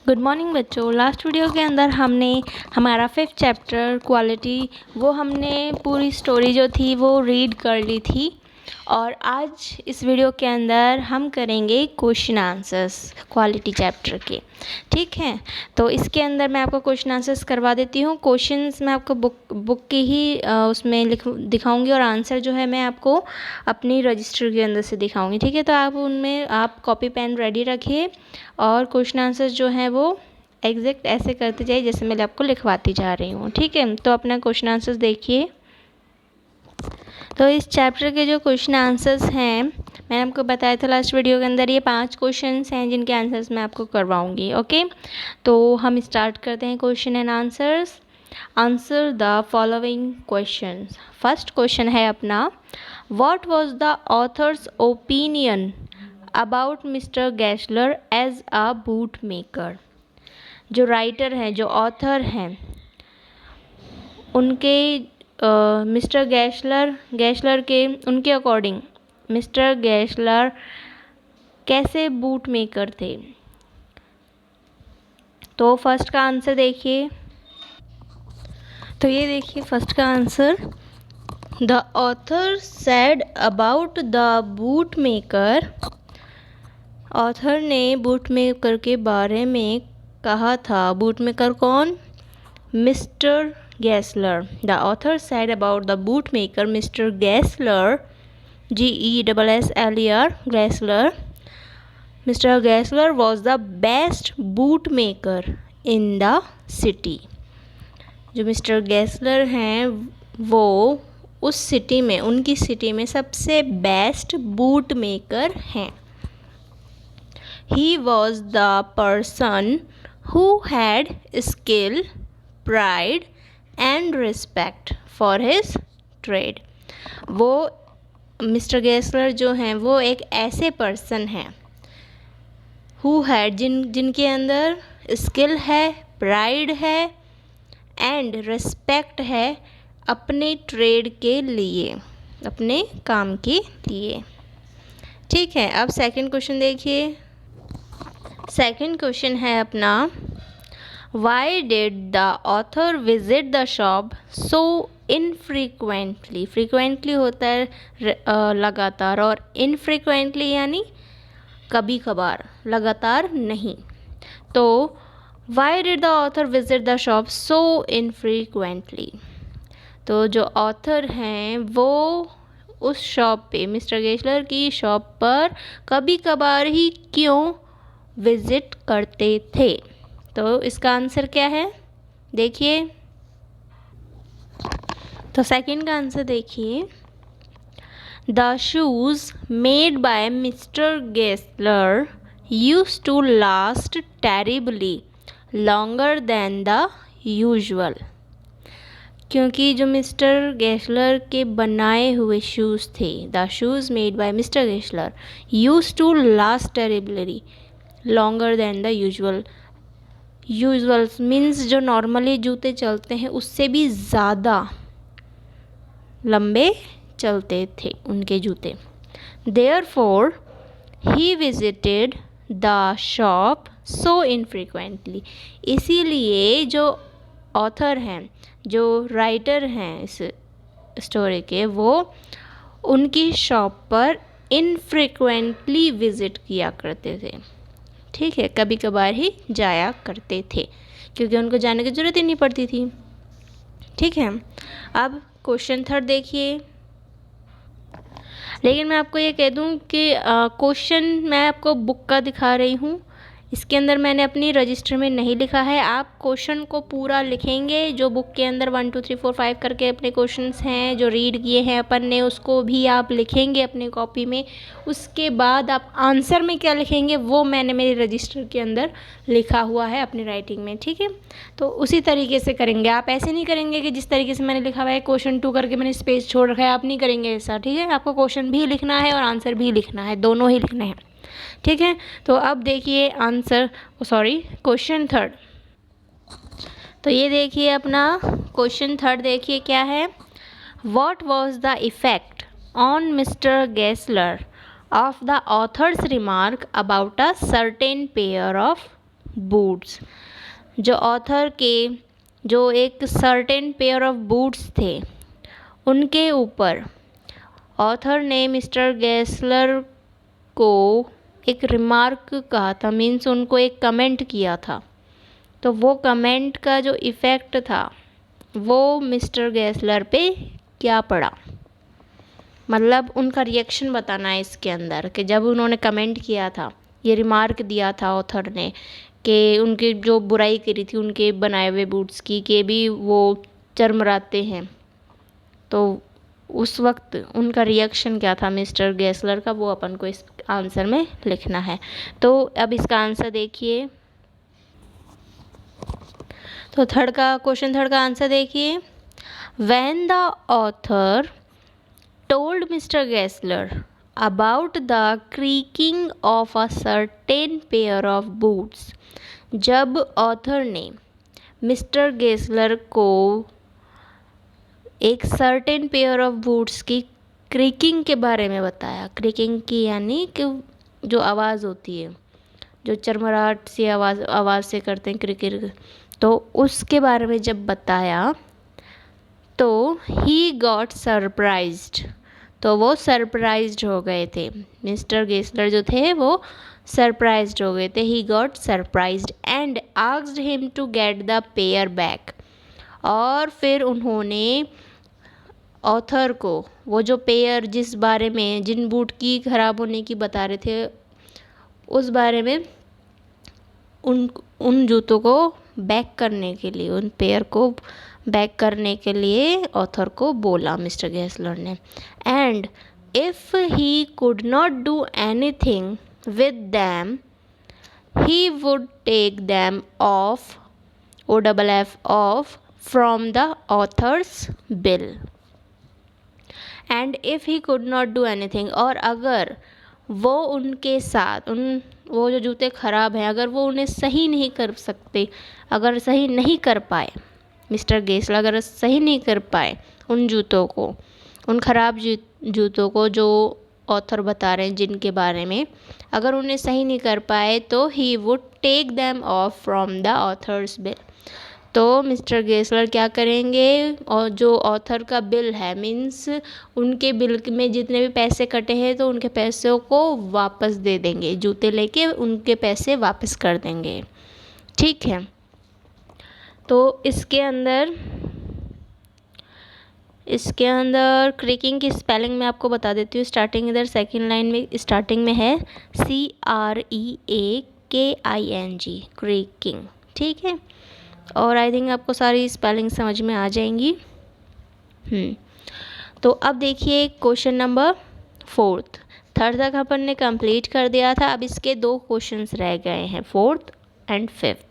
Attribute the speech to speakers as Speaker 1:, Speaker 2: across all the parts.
Speaker 1: Good morning बच्चों। Last video के अंदर हमने हमारा 5th चैप्टर क्वालिटी वो हमने पूरी स्टोरी जो थी वो रीड कर ली थी और आज इस वीडियो के अंदर हम करेंगे क्वेश्चन आंसर्स क्वालिटी चैप्टर के। ठीक है, तो इसके अंदर मैं आपको क्वेश्चन आंसर्स करवा देती हूँ। क्वेश्चंस मैं आपको बुक की ही उसमें दिखाऊंगी और आंसर जो है मैं आपको अपनी रजिस्टर के अंदर से दिखाऊंगी। ठीक है, तो आप उनमें आप कॉपी पेन रेडी रखिए और क्वेश्चन आंसर्स जो हैं वो एग्जैक्ट ऐसे करते जाइए जैसे मैं आपको लिखवाती जा रही हूँ। ठीक है, तो अपना क्वेश्चन आंसर्स देखिए। तो इस चैप्टर के जो क्वेश्चन आंसर्स हैं मैंने आपको बताया था लास्ट वीडियो के अंदर, ये 5 क्वेश्चंस हैं जिनके आंसर्स मैं आपको करवाऊंगी। ओके, तो हम स्टार्ट करते हैं question and answers. Answer the following questions. First question है अपना, what was the author's opinion about mister Gessler as a boot maker. जो राइटर हैं, जो ऑथर हैं, उनके मिस्टर गैसलर के उनके अकॉर्डिंग मिस्टर गैसलर कैसे बूट मेकर थे। तो फर्स्ट का आंसर देखिए। तो ये देखिए फर्स्ट का answer, the author said about the boot maker. Author ने बूट मेकर के बारे में कहा था। बूट मेकर कौन? Mister Gessler. The author said about the boot maker mister Gessler, GESSLER, Gessler. Mister Gessler was the best boot maker in the city. जो mister Gessler हैं वो उस सिटी में, उनकी सिटी में सबसे बेस्ट बूट मेकर हैं। He was the person who had skill, pride and respect for his trade. वो मिस्टर गैसलर जो हैं वो एक ऐसे पर्सन हैं who had जिनके अंदर स्किल है, प्राइड है एंड रिस्पेक्ट है अपने ट्रेड के लिए, अपने काम के लिए। ठीक है, अब सेकंड क्वेश्चन देखिए। सेकंड क्वेश्चन है अपना, why did the author visit the shop so infrequently. Frequently होता है लगातार और इनफ्रीक्वेंटली यानी कभी कभार, लगातार नहीं। तो why did the author visit the shop so infrequently. तो जो ऑथर हैं वो उस शॉप पे, मिस्टर गैसलर की शॉप पर कभी कभार ही क्यों विजिट करते थे। तो इसका आंसर क्या है देखिए। तो सेकंड का आंसर देखिए, the shoes made by mister Gessler used to last terribly longer than the usual. क्योंकि जो मिस्टर गैसलर के बनाए हुए शूज़ थे, the shoes made by mister Gessler used to last terribly longer than the usual. Usual means जो normally जूते चलते हैं उससे भी ज़्यादा लंबे चलते थे उनके जूते। Therefore he visited the shop so infrequently. इसीलिए जो ऑथर हैं, जो राइटर हैं इस स्टोरी के, वो उनकी शॉप पर इनफ्रीक्वेंटली विज़िट किया करते थे। ठीक है, कभी कभार ही जाया करते थे क्योंकि उनको जाने की ज़रूरत ही नहीं पड़ती थी। ठीक है, अब क्वेश्चन थर्ड देखिए। लेकिन मैं आपको ये कह दूं कि क्वेश्चन मैं आपको बुक का दिखा रही हूँ, इसके अंदर मैंने अपनी रजिस्टर में नहीं लिखा है। आप क्वेश्चन को पूरा लिखेंगे, जो बुक के अंदर 1 2 3 4 5 करके अपने क्वेश्चंस हैं जो रीड किए हैं अपन ने, उसको भी आप लिखेंगे अपनी कॉपी में। उसके बाद आप आंसर में क्या लिखेंगे वो मैंने मेरे रजिस्टर के अंदर लिखा हुआ है अपनी राइटिंग में। ठीक है, तो उसी तरीके से करेंगे। आप ऐसे नहीं करेंगे कि जिस तरीके से मैंने लिखा हुआ है क्वेश्चन 2 करके मैंने स्पेस छोड़ रखा है, आप नहीं करेंगे ऐसा। ठीक है, आपको क्वेश्चन भी लिखना है और आंसर भी लिखना है, दोनों ही लिखने हैं। ठीक है, तो अब देखिए क्वेश्चन थर्ड। तो ये देखिए अपना क्वेश्चन थर्ड देखिए क्या है। What was the effect on mister Gessler of the author's remark about a certain pair of boots. जो ऑथर के जो एक सर्टेन पेयर ऑफ बूट्स थे उनके ऊपर ऑथर ने मिस्टर गेस्लर को एक रिमार्क कहा था, मीन्स उनको एक कमेंट किया था। तो वो कमेंट का जो इफ़ेक्ट था वो मिस्टर गेस्लर पे क्या पड़ा, मतलब उनका रिएक्शन बताना है इसके अंदर कि जब उन्होंने कमेंट किया था, ये रिमार्क दिया था ऑथर ने कि उनकी जो बुराई करी थी उनके बनाए हुए बूट्स की कि भी वो चरमराते हैं, तो उस वक्त उनका रिएक्शन क्या था मिस्टर गेस्लर का, वो अपन को इस आंसर में लिखना है। तो अब इसका आंसर देखिए। तो थर्ड का आंसर देखिए। When the author told Mr. Gessler about the creaking of a certain pair of boots, जब ऑथर ने मिस्टर गेस्लर को एक सर्टेन पेयर ऑफ बूट्स की क्रीकिंग के बारे में बताया। क्रीकिंग की यानी कि जो आवाज़ होती है, जो चरमराहट सी आवाज़ से करते हैं क्रिकिर, तो उसके बारे में जब बताया तो ही गॉट सरप्राइज्ड, तो वो सरप्राइज्ड हो गए थे। मिस्टर गेस्लर जो थे वो सरप्राइज्ड हो गए थे। He got surprised and asked him to get the pair back, और फिर उन्होंने ऑथर को वो जो पेयर जिस बारे में जिन बूट की ख़राब होने की बता रहे थे उस बारे में उन जूतों को बैक करने के लिए, उन पेयर को बैक करने के लिए ऑथर को बोला मिस्टर गेस्लर ने। And if he could not do anything with them he would take them off OFF off from the author's bill. And if he could not do anything, और अगर वो उनके साथ वो जो जूते ख़राब हैं अगर वो उन्हें सही नहीं कर सकते, अगर सही नहीं कर पाए, मिस्टर गेस्लर अगर सही नहीं कर पाए उन जूतों को, उन ख़राब जूतों को जो ऑथर बता रहे हैं जिनके बारे में, अगर उन्हें सही नहीं कर पाए तो he would take them off from the author's bill. तो मिस्टर गेस्लर क्या करेंगे, और जो ऑथर का बिल है मीन्स उनके बिल में जितने भी पैसे कटे हैं तो उनके पैसों को वापस दे देंगे, जूते लेके उनके पैसे वापस कर देंगे। ठीक है, तो इसके अंदर क्रीकिंग की स्पेलिंग मैं आपको बता देती हूँ। स्टार्टिंग इधर सेकंड लाइन में स्टार्टिंग में है CREAKING, क्रीकिंग। ठीक है, और आई थिंक आपको सारी स्पेलिंग समझ में आ जाएंगी। तो अब देखिए क्वेश्चन नंबर 4। थर्ड तक अपन ने कंप्लीट कर दिया था, अब इसके 2 क्वेश्चंस रह गए हैं, 4th एंड 5th।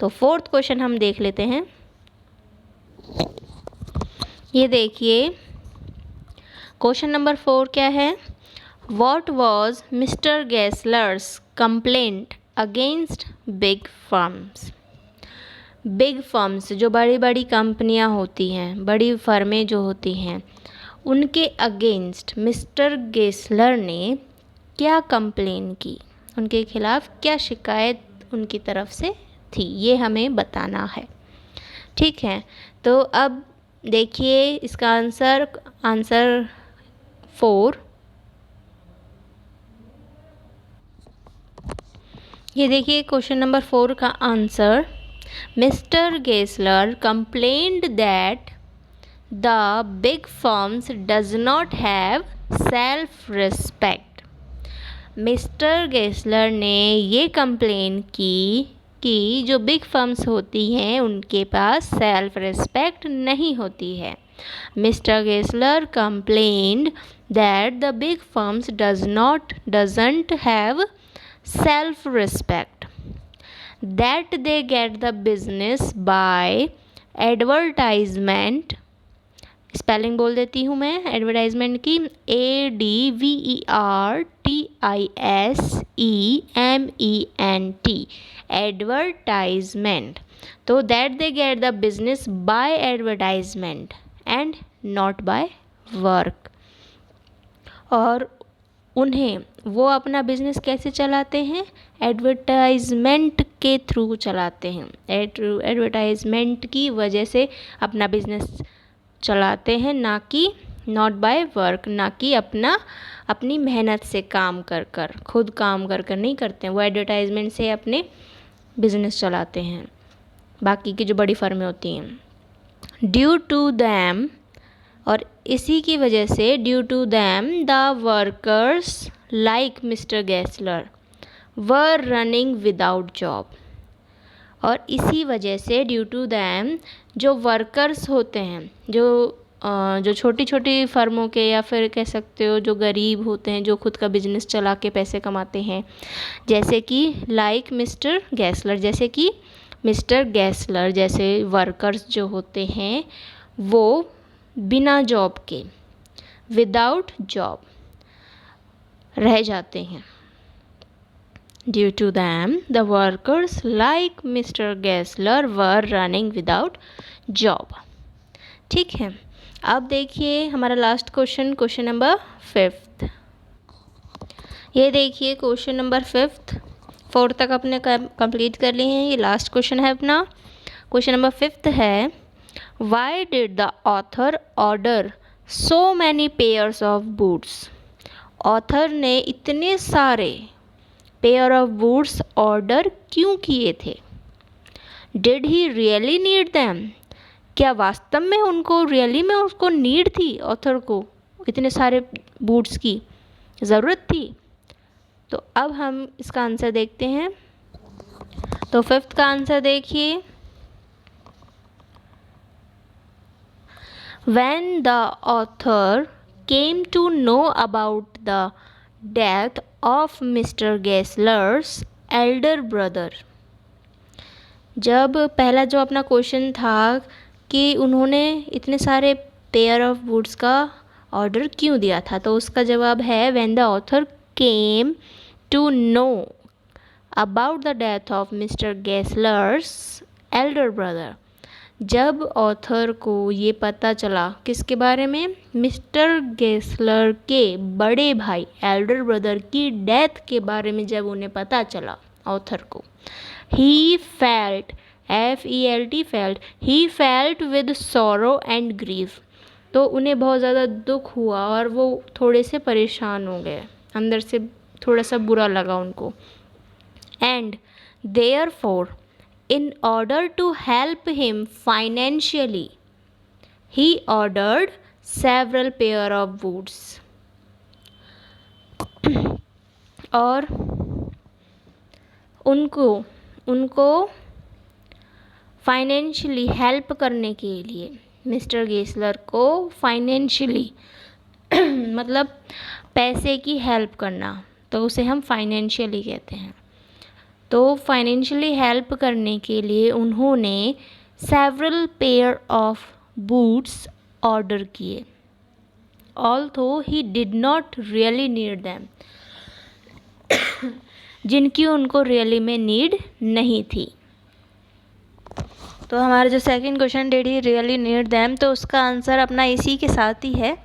Speaker 1: तो 4th क्वेश्चन हम देख लेते हैं। ये देखिए क्वेश्चन नंबर 4 क्या है। What was mister Gessler's complaint against big firms. Big firms जो बड़ी बड़ी कंपनियां होती हैं, बड़ी फर्में जो होती हैं, उनके अगेंस्ट मिस्टर गेस्लर ने क्या कंप्लेन की, उनके खिलाफ़ क्या शिकायत उनकी तरफ से थी, ये हमें बताना है। ठीक है, तो अब देखिए इसका आंसर 4। ये देखिए क्वेश्चन नंबर 4 का answer. Mister Gessler complained that the big firms does not have self respect. Mister Gessler ने ये कंप्लेन की कि जो बिग फर्म्स होती हैं उनके पास सेल्फ रिस्पेक्ट नहीं होती है। Mister Gessler complained that the big firms doesn't have self respect, that they get the business by advertisement। Spelling बोल देती हूँ मैं एडवर्टाइजमेंट की, ADVERTISEMENT, एडवर्टाइजमेंट। तो that they get the business by advertisement and not by work, और उन्हें वो अपना बिजनेस कैसे चलाते हैं, एडवर्टाइजमेंट के थ्रू चलाते हैं। एडवर्टाइजमेंट की वजह से अपना बिजनेस चलाते हैं, ना कि नॉट बाय वर्क, ना कि अपनी मेहनत से काम कर कर, खुद काम कर कर नहीं करते हैं। वो एडवर्टाइजमेंट से अपने बिजनेस चलाते हैं, बाकी की जो बड़ी फर्में होती हैं। ड्यू टू दैम, और इसी की वजह से due to them the workers like mister Gessler were running without job. और इसी वजह से ड्यू टू दैम जो वर्कर्स होते हैं, जो छोटी छोटी फर्मों के, या फिर कह सकते हो जो गरीब होते हैं, जो खुद का बिजनेस चला के पैसे कमाते हैं, जैसे कि लाइक मिस्टर गेस्लर, जैसे कि मिस्टर गेस्लर जैसे वर्कर्स जो होते हैं वो बिना जॉब के, विदाउट जॉब रह जाते हैं। Due to them the workers like mister Gessler were running without job. ठीक है, अब देखिए हमारा लास्ट क्वेश्चन, क्वेश्चन नंबर 5। ये देखिए क्वेश्चन नंबर 5, 4 तक अपने कंप्लीट कर लिए हैं, ये लास्ट क्वेश्चन है अपना। क्वेश्चन नंबर 5 है, why did the author order so many pairs of boots. Author ने इतने सारे पेयर ऑफ बूट्स ऑर्डर क्यों किए थे। Did he really need them, क्या वास्तव में उनको रियली में उसको नीड थी, ऑथर को इतने सारे बूट्स की ज़रूरत थी। तो अब हम इसका आंसर देखते हैं। तो 5th का आंसर देखिए, when the author came to know about the death of Mr. Gessler's elder brother। जब पहला जो अपना क्वेश्चन था कि उन्होंने इतने सारे पेयर ऑफ बूट्स का ऑर्डर क्यों दिया था, तो उसका जवाब है when the author came to know about the death of Mr. Gessler's elder brother। जब ऑथर को ये पता चला किसके बारे में, मिस्टर गेस्लर के बड़े भाई एल्डर ब्रदर की डेथ के बारे में जब उन्हें पता चला ऑथर को, he felt, FELT felt, he felt with sorrow and grief. तो उन्हें बहुत ज़्यादा दुख हुआ और वो थोड़े से परेशान हो गए, अंदर से थोड़ा सा बुरा लगा उनको। And therefore in order to help him financially, he ordered several pair of boots। और उनको फाइनेंशियली हेल्प करने के लिए, मिस्टर गेस्लर को फाइनेंशियली मतलब पैसे की हेल्प करना, तो उसे हम फाइनेंशियली कहते हैं। तो फाइनेंशियली हेल्प करने के लिए उन्होंने several pair of boots order किए, although he did not really need them, जिनकी उनको रियली में नीड नहीं थी। तो हमारा जो second question, did he really need them, तो उसका आंसर अपना इसी के साथ ही है,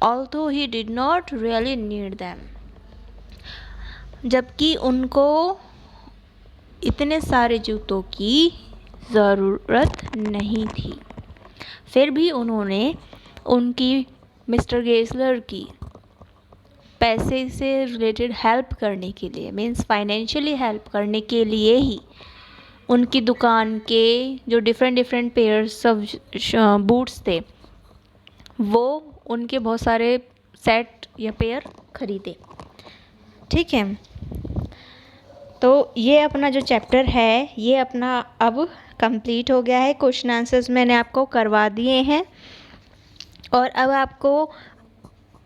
Speaker 1: although he did not really need them. जबकि उनको इतने सारे जूतों की ज़रूरत नहीं थी, फिर भी उन्होंने उनकी, मिस्टर गेस्लर की पैसे से रिलेटेड हेल्प करने के लिए, मीन्स फाइनेंशियली हेल्प करने के लिए ही उनकी दुकान के जो डिफरेंट पेयर्स ऑफ बूट्स थे, वो उनके बहुत सारे सेट या पेयर खरीदे। ठीक है, तो ये अपना जो चैप्टर है ये अपना अब कंप्लीट हो गया है। क्वेश्चन आंसर्स मैंने आपको करवा दिए हैं और अब आपको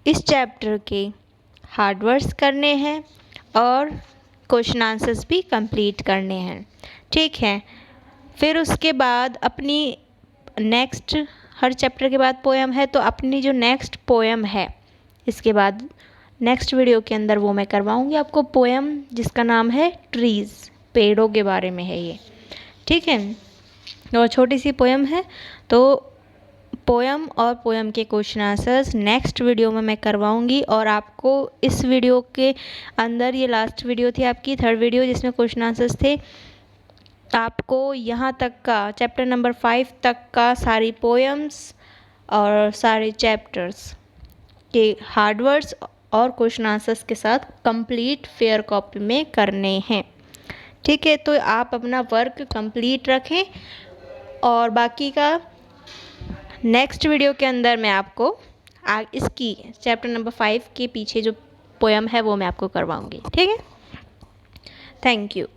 Speaker 1: इस चैप्टर के हार्ड वर्क्स करने हैं और क्वेश्चन आंसर्स भी कंप्लीट करने हैं। ठीक है, फिर उसके बाद अपनी नेक्स्ट, हर चैप्टर के बाद पोएम है, तो अपनी जो नेक्स्ट पोएम है इसके बाद नेक्स्ट वीडियो के अंदर वो मैं करवाऊँगी आपको पोएम, जिसका नाम है ट्रीज़, पेड़ों के बारे में है ये। ठीक है, और छोटी सी पोएम है, तो पोयम और पोयम के क्वेश्चन आंसर्स नेक्स्ट वीडियो में मैं करवाऊंगी। और आपको इस वीडियो के अंदर, ये लास्ट वीडियो थी आपकी, थर्ड वीडियो जिसमें क्वेश्चन आंसर्स थे, आपको यहाँ तक का चैप्टर नंबर 5 तक का सारी पोएम्स और सारे चैप्टर्स के हार्डवर्ड्स और क्वेश्चन आंसर्स के साथ कंप्लीट फेयर कॉपी में करने हैं। ठीक है, तो आप अपना वर्क कंप्लीट रखें और बाकी का नेक्स्ट वीडियो के अंदर मैं आपको इसकी चैप्टर नंबर 5 के पीछे जो पोएम है वो मैं आपको करवाऊंगी। ठीक है, थैंक यू।